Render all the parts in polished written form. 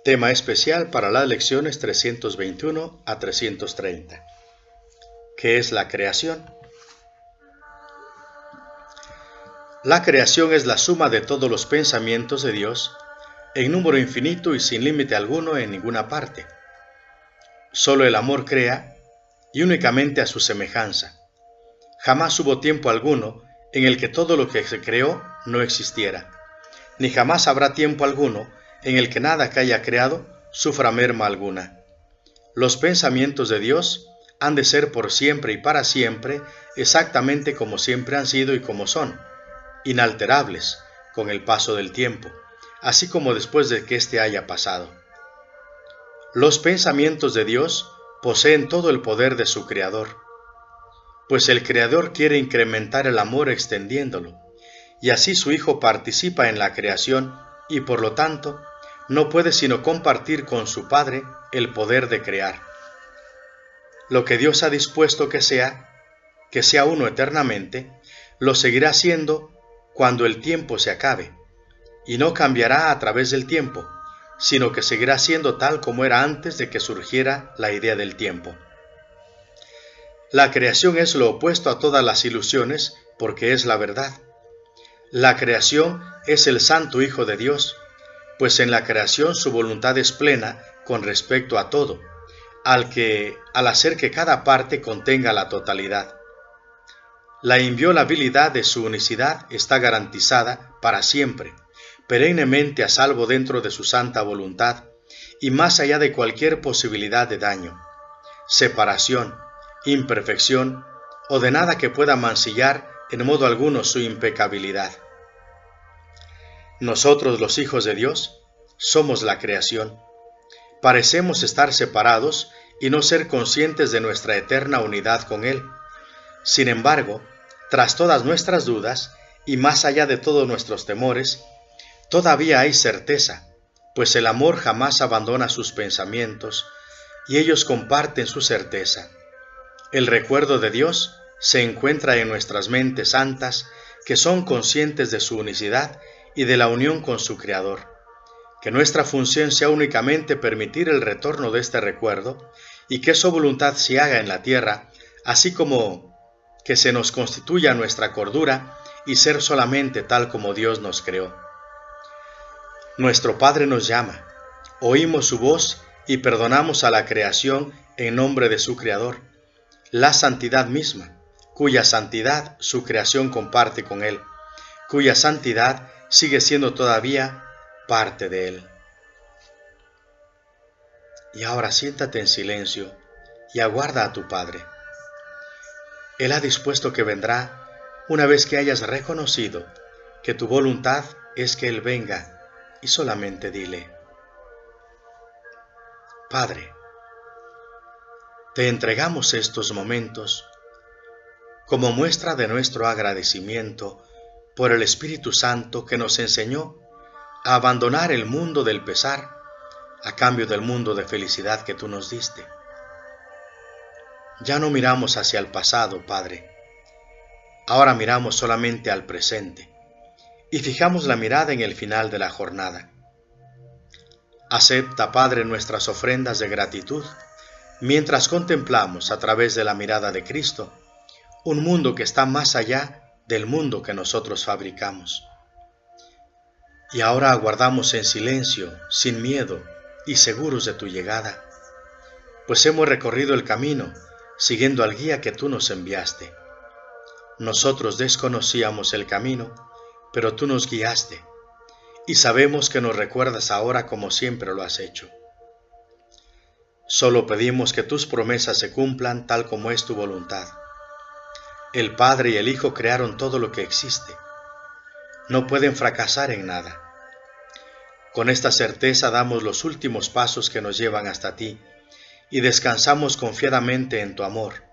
Tema especial para las lecciones 321 a 330. ¿Qué es la creación? La creación es la suma de todos los pensamientos de Dios, en número infinito y sin límite alguno en ninguna parte. Solo el amor crea, y únicamente a su semejanza. Jamás hubo tiempo alguno en el que todo lo que se creó no existiera, ni jamás habrá tiempo alguno en el que nada que haya creado sufra merma alguna. Los pensamientos de Dios han de ser por siempre y para siempre exactamente como siempre han sido y como son, inalterables con el paso del tiempo, así como después de que éste haya pasado. Los pensamientos de Dios poseen todo el poder de su Creador, pues el Creador quiere incrementar el amor extendiéndolo, y así su Hijo participa en la creación y por lo tanto no puede sino compartir con su Padre el poder de crear. Lo que Dios ha dispuesto que sea uno eternamente, lo seguirá siendo cuando el tiempo se acabe, y no cambiará a través del tiempo, sino que seguirá siendo tal como era antes de que surgiera la idea del tiempo. La creación es lo opuesto a todas las ilusiones, porque es la verdad. La creación es el Santo Hijo de Dios, pues en la creación su voluntad es plena con respecto a todo, al hacer que cada parte contenga la totalidad. La inviolabilidad de su unicidad está garantizada para siempre, perennemente a salvo dentro de su santa voluntad y más allá de cualquier posibilidad de daño, separación, imperfección o de nada que pueda mancillar en modo alguno su impecabilidad. Nosotros, los hijos de Dios, somos la creación. Parecemos estar separados y no ser conscientes de nuestra eterna unidad con Él. Sin embargo, tras todas nuestras dudas y más allá de todos nuestros temores, todavía hay certeza, pues el amor jamás abandona sus pensamientos y ellos comparten su certeza. El recuerdo de Dios se encuentra en nuestras mentes santas que son conscientes de su unicidad y de la unión con su Creador. Que nuestra función sea únicamente permitir el retorno de este recuerdo y que su voluntad se haga en la tierra, así como que se nos constituya nuestra cordura y ser solamente tal como Dios nos creó. Nuestro Padre nos llama, oímos su voz y perdonamos a la creación en nombre de su Creador, la santidad misma, cuya santidad su creación comparte con Él, cuya santidad sigue siendo todavía parte de Él. Y ahora siéntate en silencio y aguarda a tu Padre. Él ha dispuesto que vendrá una vez que hayas reconocido que tu voluntad es que Él venga, y solamente dile: Padre, te entregamos estos momentos como muestra de nuestro agradecimiento por el Espíritu Santo que nos enseñó a abandonar el mundo del pesar a cambio del mundo de felicidad que tú nos diste. Ya no miramos hacia el pasado, Padre. Ahora miramos solamente al presente y fijamos la mirada en el final de la jornada. Acepta, Padre, nuestras ofrendas de gratitud mientras contemplamos a través de la mirada de Cristo un mundo que está más allá del mundo que nosotros fabricamos. Y ahora aguardamos en silencio, sin miedo y seguros de tu llegada, pues hemos recorrido el camino siguiendo al guía que tú nos enviaste. Nosotros desconocíamos el camino, pero tú nos guiaste, y sabemos que nos recuerdas ahora como siempre lo has hecho. Solo pedimos que tus promesas se cumplan tal como es tu voluntad. El Padre y el Hijo crearon todo lo que existe. No pueden fracasar en nada. Con esta certeza damos los últimos pasos que nos llevan hasta ti y descansamos confiadamente en tu amor.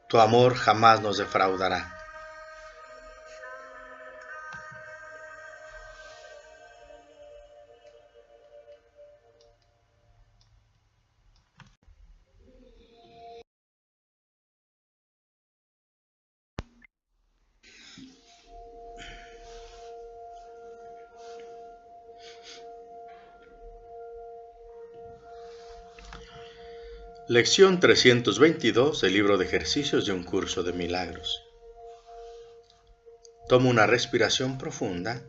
Tu amor jamás nos defraudará. Lección 322 del libro de ejercicios de un curso de milagros. Toma una respiración profunda,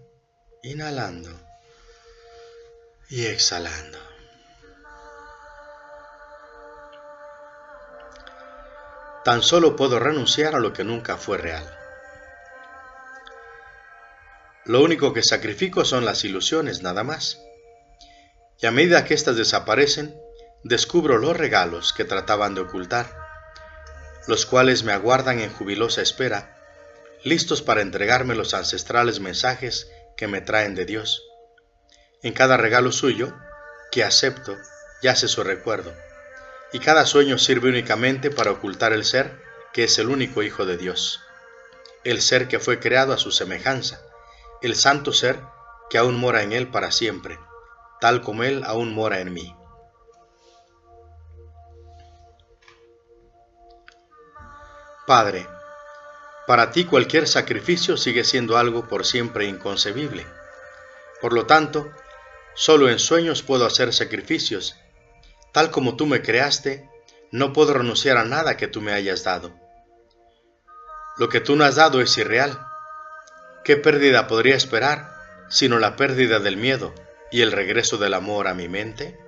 inhalando y exhalando. Tan solo puedo renunciar a lo que nunca fue real. Lo único que sacrifico son las ilusiones, nada más. Y a medida que éstas desaparecen, descubro los regalos que trataban de ocultar, los cuales me aguardan en jubilosa espera, listos para entregarme los ancestrales mensajes que me traen de Dios. En cada regalo suyo, que acepto, yace su recuerdo, y cada sueño sirve únicamente para ocultar el ser que es el único Hijo de Dios, el ser que fue creado a su semejanza, el santo ser que aún mora en Él para siempre, tal como Él aún mora en mí. Padre, para ti cualquier sacrificio sigue siendo algo por siempre inconcebible. Por lo tanto, solo en sueños puedo hacer sacrificios. Tal como tú me creaste, no puedo renunciar a nada que tú me hayas dado. Lo que tú no has dado es irreal. ¿Qué pérdida podría esperar, sino la pérdida del miedo y el regreso del amor a mi mente?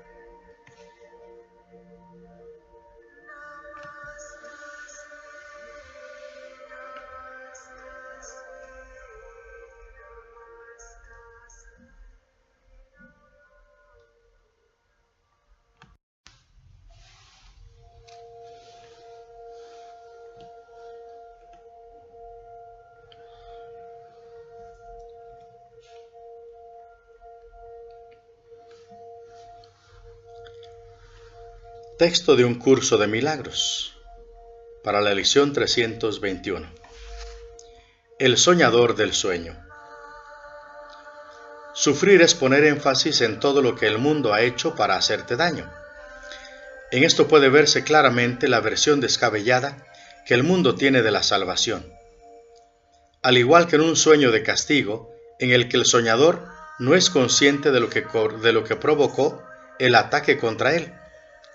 Texto de un curso de milagros para la lección 321. El soñador del sueño. Sufrir es poner énfasis en todo lo que el mundo ha hecho para hacerte daño. En esto puede verse claramente la versión descabellada que el mundo tiene de la salvación. Al igual que en un sueño de castigo, en el que el soñador no es consciente de lo que provocó el ataque contra él,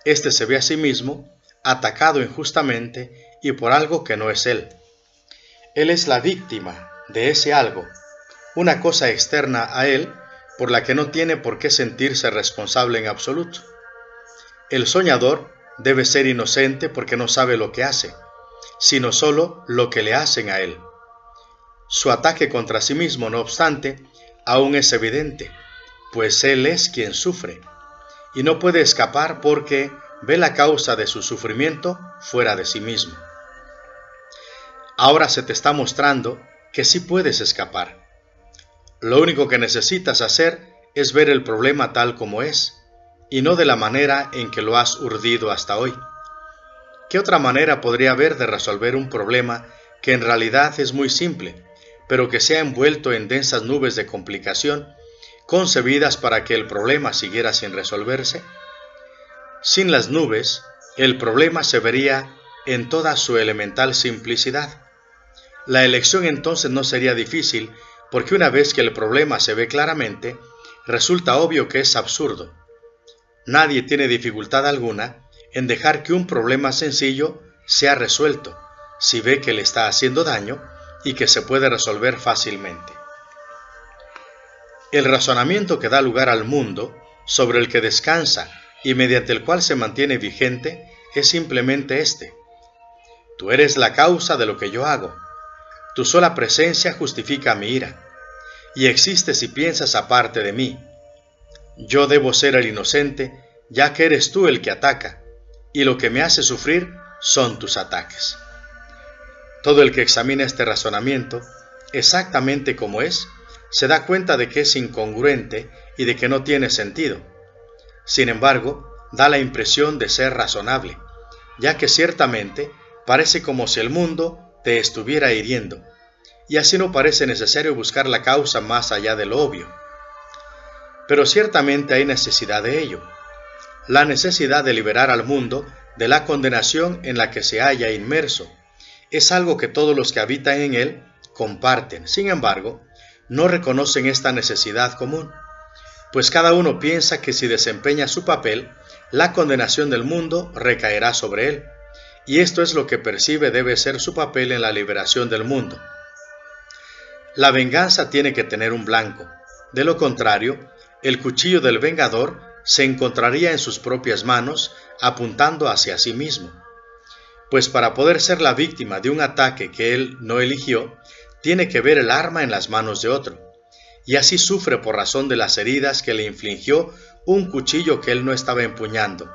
este se ve a sí mismo atacado injustamente y por algo que no es él. Él es la víctima de ese algo, una cosa externa a él por la que no tiene por qué sentirse responsable en absoluto. El soñador debe ser inocente porque no sabe lo que hace, sino solo lo que le hacen a él. Su ataque contra sí mismo, no obstante, aún es evidente, pues él es quien sufre, y no puede escapar porque ve la causa de su sufrimiento fuera de sí mismo. Ahora se te está mostrando que sí puedes escapar. Lo único que necesitas hacer es ver el problema tal como es, y no de la manera en que lo has urdido hasta hoy. ¿Qué otra manera podría haber de resolver un problema que en realidad es muy simple, pero que se ha envuelto en densas nubes de complicación, concebidas para que el problema siguiera sin resolverse? Sin las nubes, el problema se vería en toda su elemental simplicidad. La elección entonces no sería difícil, porque una vez que el problema se ve claramente, resulta obvio que es absurdo. Nadie tiene dificultad alguna en dejar que un problema sencillo sea resuelto, si ve que le está haciendo daño y que se puede resolver fácilmente. El razonamiento que da lugar al mundo, sobre el que descansa y mediante el cual se mantiene vigente, es simplemente este: tú eres la causa de lo que yo hago. Tu sola presencia justifica mi ira, y existes si piensas aparte de mí. Yo debo ser el inocente, ya que eres tú el que ataca, y lo que me hace sufrir son tus ataques. Todo el que examina este razonamiento, exactamente como es, se da cuenta de que es incongruente y de que no tiene sentido. Sin embargo, da la impresión de ser razonable, ya que ciertamente parece como si el mundo te estuviera hiriendo, y así no parece necesario buscar la causa más allá de lo obvio. Pero ciertamente hay necesidad de ello, la necesidad de liberar al mundo de la condenación en la que se halla inmerso. Es algo que todos los que habitan en él comparten. Sin embargo, no reconocen esta necesidad común, pues cada uno piensa que si desempeña su papel, la condenación del mundo recaerá sobre él, y esto es lo que percibe debe ser su papel en la liberación del mundo. La venganza tiene que tener un blanco, de lo contrario, el cuchillo del vengador se encontraría en sus propias manos apuntando hacia sí mismo. Pues para poder ser la víctima de un ataque que él no eligió, tiene que ver el arma en las manos de otro, y así sufre por razón de las heridas que le infligió un cuchillo que él no estaba empuñando,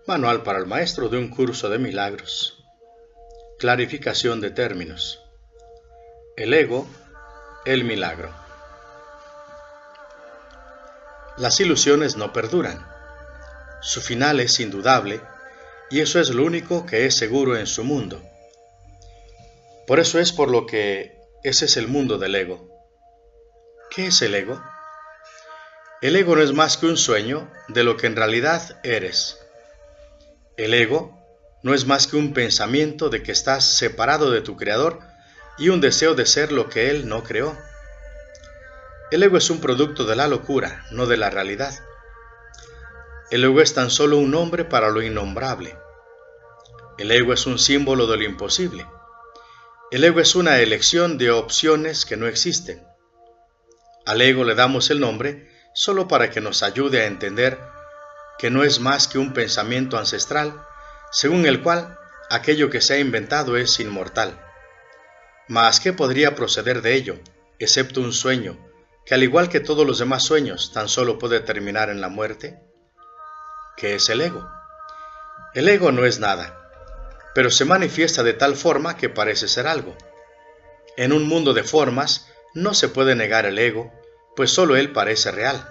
Manual para el maestro de un curso de milagros. Clarificación de términos. El ego, el milagro. Las ilusiones no perduran. Su final es indudable, y eso es lo único que es seguro en su mundo. Por eso es por lo que ese es el mundo del ego. ¿Qué es el ego? El ego no es más que un sueño de lo que en realidad eres. El ego no es más que un pensamiento de que estás separado de tu Creador y un deseo de ser lo que Él no creó. El ego es un producto de la locura, no de la realidad. El ego es tan solo un nombre para lo innombrable. El ego es un símbolo de lo imposible. El ego es una elección de opciones que no existen. Al ego le damos el nombre solo para que nos ayude a entender que no es más que un pensamiento ancestral, según el cual aquello que se ha inventado es inmortal. Mas, ¿qué podría proceder de ello, excepto un sueño, que al igual que todos los demás sueños, tan solo puede terminar en la muerte? ¿Qué es el ego? El ego no es nada, pero se manifiesta de tal forma que parece ser algo. En un mundo de formas, no se puede negar el ego, pues solo él parece real.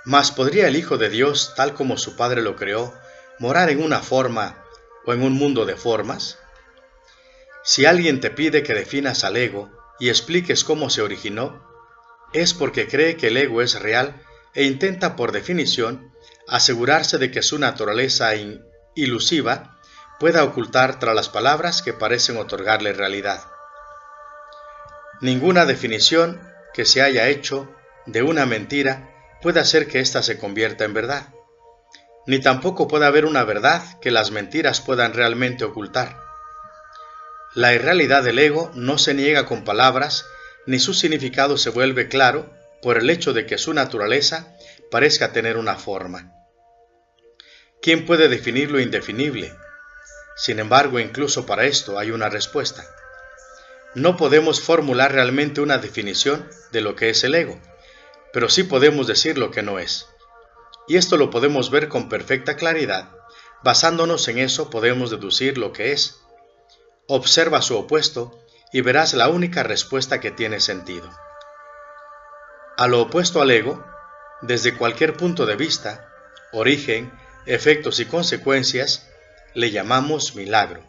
Mas ¿podría el Hijo de Dios, tal como su Padre lo creó, morar en una forma o en un mundo de formas? Si alguien te pide que definas al ego y expliques cómo se originó, es porque cree que el ego es real e intenta, por definición, asegurarse de que su naturaleza ilusiva pueda ocultar tras las palabras que parecen otorgarle realidad. Ninguna definición que se haya hecho de una mentira puede hacer que ésta se convierta en verdad, ni tampoco puede haber una verdad que las mentiras puedan realmente ocultar. La irrealidad del ego no se niega con palabras, ni su significado se vuelve claro por el hecho de que su naturaleza parezca tener una forma. ¿Quién puede definir lo indefinible? Sin embargo, incluso para esto hay una respuesta. No podemos formular realmente una definición de lo que es el ego, pero sí podemos decir lo que no es. Y esto lo podemos ver con perfecta claridad. Basándonos en eso podemos deducir lo que es. Observa su opuesto y verás la única respuesta que tiene sentido. A lo opuesto al ego, desde cualquier punto de vista, origen, efectos y consecuencias, le llamamos milagro.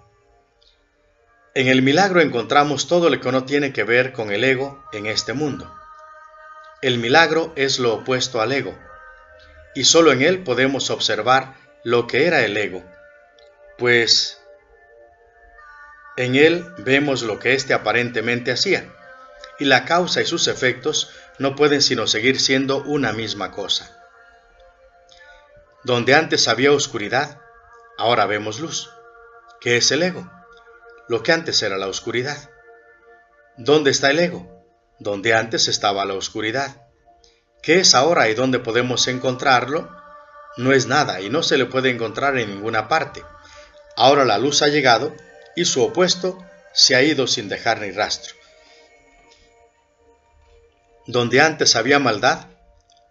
En el milagro encontramos todo lo que no tiene que ver con el ego en este mundo. El milagro es lo opuesto al ego, y solo en él podemos observar lo que era el ego, pues en él vemos lo que éste aparentemente hacía, y la causa y sus efectos no pueden sino seguir siendo una misma cosa. Donde antes había oscuridad, ahora vemos luz. ¿Qué es el ego? Lo que antes era la oscuridad. ¿Dónde está el ego? Donde antes estaba la oscuridad. ¿Qué es ahora y dónde podemos encontrarlo? No es nada y no se le puede encontrar en ninguna parte. Ahora la luz ha llegado y su opuesto se ha ido sin dejar ni rastro. Donde antes había maldad,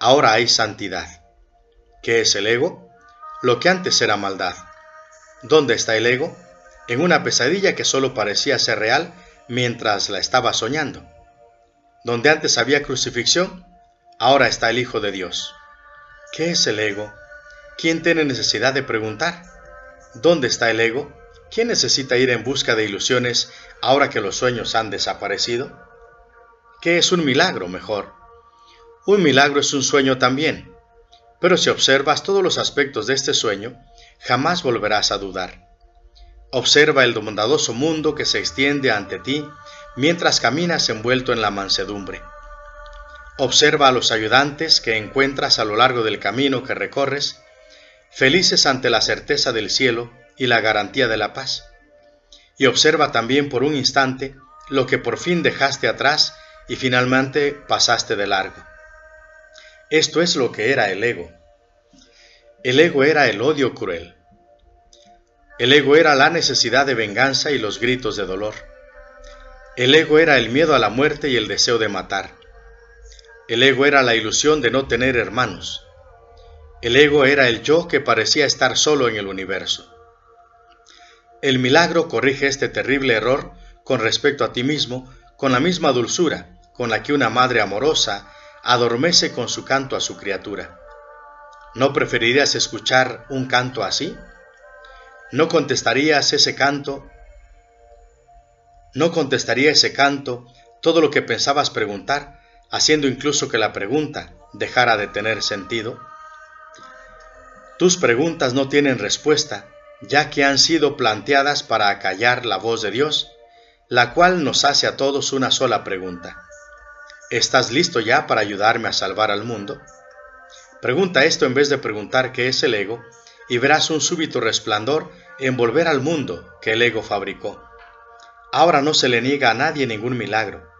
ahora hay santidad. ¿Qué es el ego? Lo que antes era maldad. ¿Dónde está el ego? En una pesadilla que solo parecía ser real mientras la estaba soñando. Donde antes había crucifixión, ahora está el Hijo de Dios. ¿Qué es el ego? ¿Quién tiene necesidad de preguntar? ¿Dónde está el ego? ¿Quién necesita ir en busca de ilusiones ahora que los sueños han desaparecido? ¿Qué es un milagro, mejor? Un milagro es un sueño también, pero si observas todos los aspectos de este sueño, jamás volverás a dudar. Observa el bondadoso mundo que se extiende ante ti mientras caminas envuelto en la mansedumbre. Observa a los ayudantes que encuentras a lo largo del camino que recorres, felices ante la certeza del cielo y la garantía de la paz. Y observa también por un instante lo que por fin dejaste atrás y finalmente pasaste de largo. Esto es lo que era el ego. El ego era el odio cruel. El ego era la necesidad de venganza y los gritos de dolor. El ego era el miedo a la muerte y el deseo de matar. El ego era la ilusión de no tener hermanos. El ego era el yo que parecía estar solo en el universo. El milagro corrige este terrible error con respecto a ti mismo con la misma dulzura con la que una madre amorosa adormece con su canto a su criatura. ¿No preferirías escuchar un canto así? ¿No contestaría ese canto todo lo que pensabas preguntar, haciendo incluso que la pregunta dejara de tener sentido? Tus preguntas no tienen respuesta, ya que han sido planteadas para acallar la voz de Dios, la cual nos hace a todos una sola pregunta. ¿Estás listo ya para ayudarme a salvar al mundo? Pregunta esto en vez de preguntar qué es el ego, y verás un súbito resplandor en volver al mundo que el ego fabricó. Ahora no se le niega a nadie ningún milagro.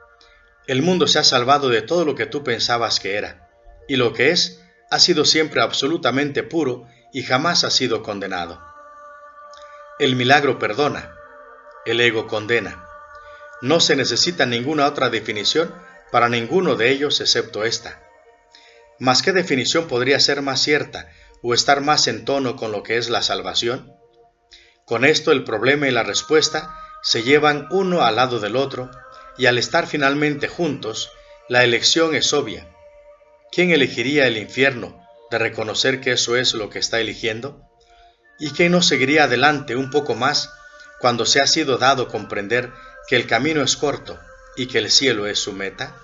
El mundo se ha salvado de todo lo que tú pensabas que era, y lo que es ha sido siempre absolutamente puro y jamás ha sido condenado. El milagro perdona, el ego condena. No se necesita ninguna otra definición para ninguno de ellos excepto esta. ¿Mas qué definición podría ser más cierta o estar más en tono con lo que es la salvación? Con esto el problema y la respuesta se llevan uno al lado del otro, y al estar finalmente juntos, la elección es obvia. ¿Quién elegiría el infierno de reconocer que eso es lo que está eligiendo? ¿Y quién no seguiría adelante un poco más cuando se ha sido dado comprender que el camino es corto y que el cielo es su meta?